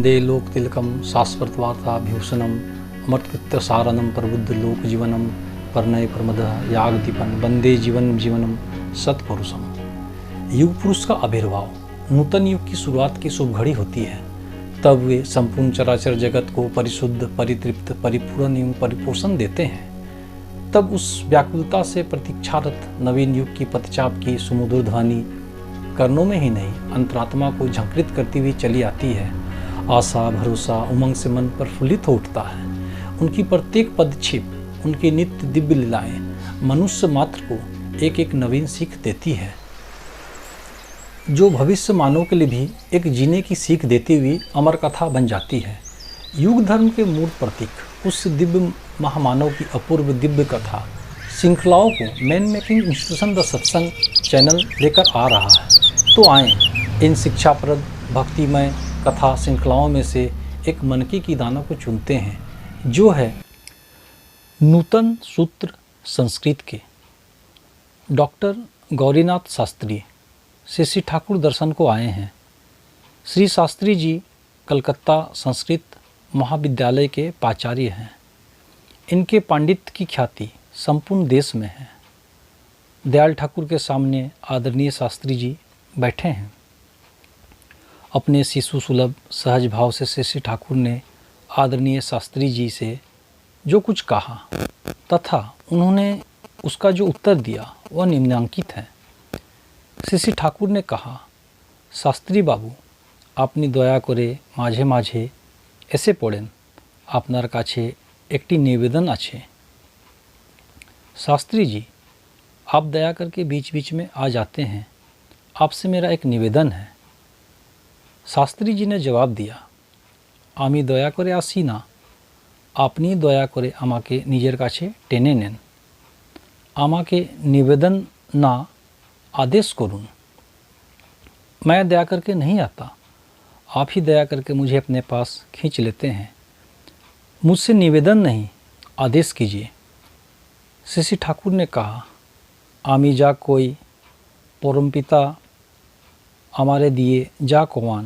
वंदे लोक तिलकम शाश्वतवार्ताभूषणम अमृतकृत्यसारणम प्रबुद्ध लोक जीवनम परनय प्रमद यागदीपन वंदे जीवनम सत्पुरुषम। युग पुरुष का आविर्भाव नूतन युग की शुरुआत की शुभ घड़ी होती है। तब वे संपूर्ण चराचर जगत को परिशुद्ध, परितृप्त, परिपूर्ण एवं परिपोषण देते हैं। तब उस व्याकुलता से प्रतीक्षारत नवीन युग की पतचाप की सुमधुर ध्वनि कर्णों में ही नहीं अंतरात्मा को झंकृत करती हुई चली आती है। आशा, भरोसा, उमंग से मन प्रफुल्लित हो उठता है। उनकी प्रत्येक पदक्षेप, उनकी नित्य दिव्य लीलाएं मनुष्य मात्र को एक एक नवीन सीख देती है, जो भविष्य मानव के लिए भी एक जीने की सीख देती हुई अमर कथा बन जाती है। युग धर्म के मूर्त प्रतीक उस दिव्य महामानव की अपूर्व दिव्य कथा श्रृंखलाओं को मैन मेकिंग इंस्टीट्यूशन द सत्संग चैनल लेकर आ रहा है। तो आएँ, इन शिक्षाप्रद भक्तिमय कथा श्रृंखलाओं में से एक मनकी की दानों को चुनते हैं, जो है नूतन सूत्र संस्कृत के। डॉक्टर गौरीनाथ शास्त्री श्री श्री ठाकुर दर्शन को आए हैं। श्री शास्त्री जी कलकत्ता संस्कृत महाविद्यालय के प्राचार्य हैं। इनके पांडित्य की ख्याति संपूर्ण देश में है। दयाल ठाकुर के सामने आदरणीय शास्त्री जी बैठे हैं। अपने शिशु सुलभ सहज भाव से श्री ठाकुर ने आदरणीय शास्त्री जी से जो कुछ कहा तथा उन्होंने उसका जो उत्तर दिया वह निम्नांकित है। श्री ठाकुर ने कहा, शास्त्री बाबू, আপনি দয়া করে মাঝে মাঝে এসে পড়েন, আপনার কাছে একটি निवेदन আছে। शास्त्री जी, आप दया करके बीच बीच में आ जाते हैं, आपसे मेरा एक निवेदन है। शास्त्री जी ने जवाब दिया, আমি দয়া করে আসি না, আপনি দয়া করে আমাকে নিজের কাছে টেনে নেন। আমাকে निवेदन ना आदेश करूं। मैं दया करके नहीं आता, आप ही दया करके मुझे अपने पास खींच लेते हैं। मुझसे निवेदन नहीं, आदेश कीजिए। श्री ठाकुर ने कहा, आमी जा कोई परमपिता আমারে দিয়ে যা কমান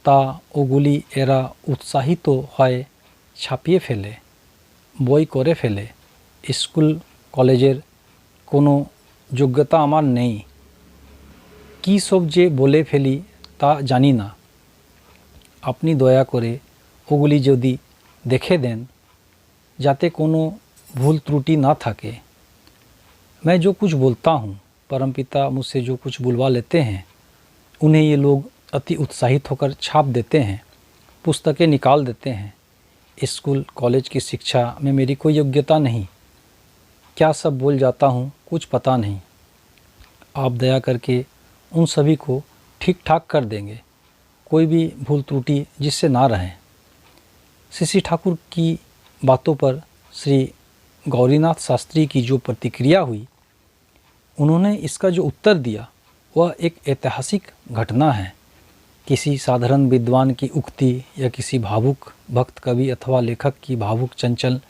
তা ওগুলি এরা উৎসাহিত হয়ে ছাপিয়ে ফেলে, বই করে ফেলে। স্কুল কলেজের কোনো যোগ্যতা আমার নেই, কী সব যে বলে ফেলি তা জানি না। আপনি দয়া করে ওগুলি যদি দেখে দেন যাতে কোনো ভুল त्रुटि ना থাকে। मैं जो कुछ बोलता हूँ, परमपिता मुझसे जो कुछ बुलवा लेते हैं, उन्हें ये लोग अति उत्साहित होकर छाप देते हैं, पुस्तकें निकाल देते हैं। स्कूल कॉलेज की शिक्षा में मेरी कोई योग्यता नहीं, क्या सब बोल जाता हूँ कुछ पता नहीं। आप दया करके उन सभी को ठीक ठाक कर देंगे, कोई भी भूल त्रुटि जिससे ना रहे। श्री ठाकुर की बातों पर श्री गौरीनाथ शास्त्री की जो प्रतिक्रिया हुई, उन्होंने इसका जो उत्तर दिया वह एक ऐतिहासिक घटना है। किसी साधारण विद्वान की उक्ति या किसी भावुक भक्त कवि अथवा लेखक की भावुक चंचल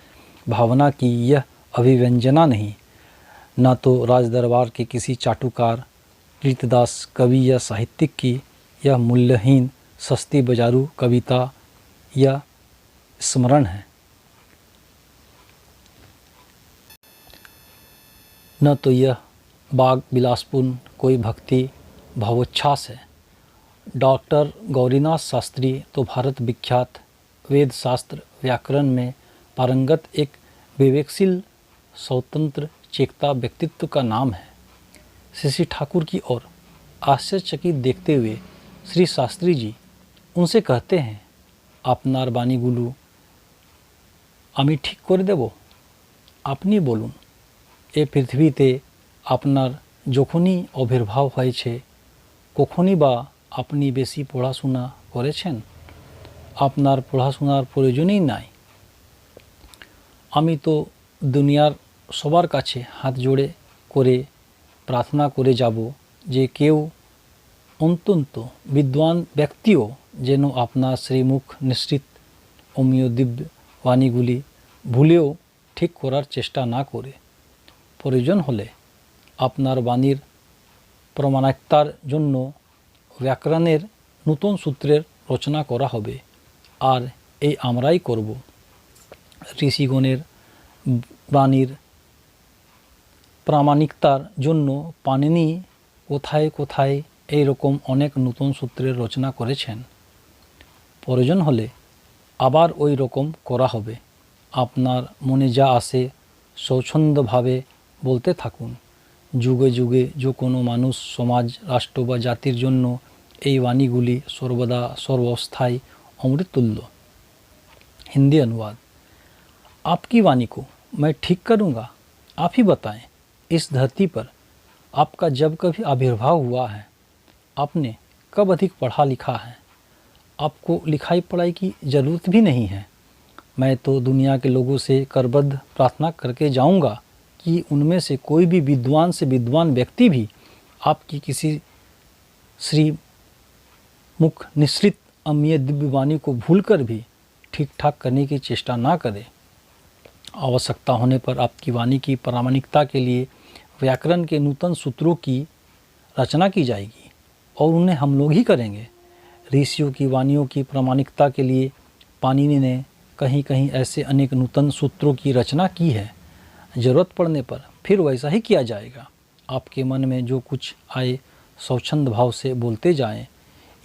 भावना की यह अभिव्यंजना नहीं, न तो राजदरबार के किसी चाटुकार कीर्तिदास कवि या साहित्यिक की यह मूल्यहीन सस्ती बाजारू कविता या स्मरण है, न तो यह बाग विलासपूर्ण कोई भक्ति भावोच्छ्वास है। डॉक्टर गौरीनाथ शास्त्री तो भारत विख्यात वेद शास्त्र व्याकरण में पारंगत एक विवेकशील स्वतंत्र चेकता व्यक्तित्व का नाम है। श्री ठाकुर की ओर आश्चर्यचकित देखते हुए श्री शास्त्री जी उनसे कहते हैं, আপনার বাণীগুলো আমি ঠিক করে দেব, আপনি বলুন। এ পৃথিবীতে আপনার যখনই আবির্ভাব হয়েছে, কখনই বা আপনি বেশি পড়াশোনা করেছেন? আপনার পড়াশোনার প্রয়োজনই নাই। আমি তো দুনিয়ার সবার কাছে হাত জোড়ে করে প্রার্থনা করে যাব যে কেউ অত্যন্ত বিদ্বান ব্যক্তিও যেন আপনার শ্রীমুখ নিঃসৃত অমীয় দিব্য বাণীগুলি ভুলেও ঠিক করার চেষ্টা না করে। প্রয়োজন হলে আপনার বাণীর প্রমাণিকতার জন্য ব্যাকরণের নতুন সূত্রের রচনা করা হবে। আর এই আমরাই করব। ঋষিগণের বাণীর প্রামাণিকতার জন্য পাণিনি কোথায় কোথায় এই রকম অনেক নতুন সূত্রের রচনা করেছেন। প্রয়োজন হলে আবার ওই রকম করা হবে। আপনার মনে যা আসে স্বচ্ছন্দভাবে বলতে থাকুন। যুগে যুগে যে কোনো মানুষ, সমাজ, রাষ্ট্র বা জাতির জন্য এই বাণীগুলি সর্বদা सर्वस्थाई अमृततुल्य। हिंदी अनुवाद। आपकी वाणी को मैं ठीक करूँगा, आप ही बताएं। इस धरती पर आपका जब कभी आविर्भाव हुआ है, आपने कब अधिक पढ़ा लिखा है? आपको लिखाई पढ़ाई की ज़रूरत भी नहीं है। मैं तो दुनिया के लोगों से करबद्ध प्रार्थना करके जाऊंगा कि उनमें से कोई भी विद्वान से विद्वान व्यक्ति भी आपकी किसी श्री मुख निश्रित अम्य दिव्य वाणी को भूलकर भी ठीक ठाक करने की चेष्टा ना करे। आवश्यकता होने पर आपकी वाणी की प्रामाणिकता के लिए व्याकरण के नूतन सूत्रों की रचना की जाएगी और उन्हें हम लोग ही करेंगे। ऋषियों की वाणियों की प्रामाणिकता के लिए पाणिनि ने कहीं कहीं ऐसे अनेक नूतन सूत्रों की रचना की है। ज़रूरत पड़ने पर फिर वैसा ही किया जाएगा। आपके मन में जो कुछ आए स्वच्छंद भाव से बोलते जाएं।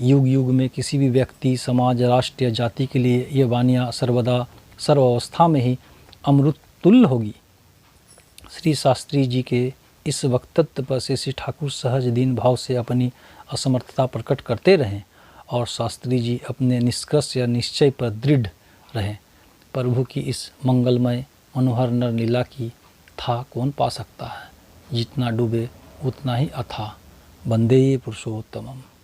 युग युग में किसी भी व्यक्ति, समाज, राष्ट्र या जाति के लिए ये वाणियाँ सर्वदा सर्वावस्था में ही अमृत तुल्य होगी। श्री शास्त्री जी के इस वक्तव्य पर श्री ठाकुर सहज दीन भाव से अपनी असमर्थता प्रकट करते रहें और शास्त्री जी अपने निष्कर्ष या निश्चय पर दृढ़ रहें। प्रभु की इस मंगलमय मनोहर नर लीला की था कौन पा सकता है। जितना डूबे उतना ही अथाह। वंदे पुरुषोत्तमम्।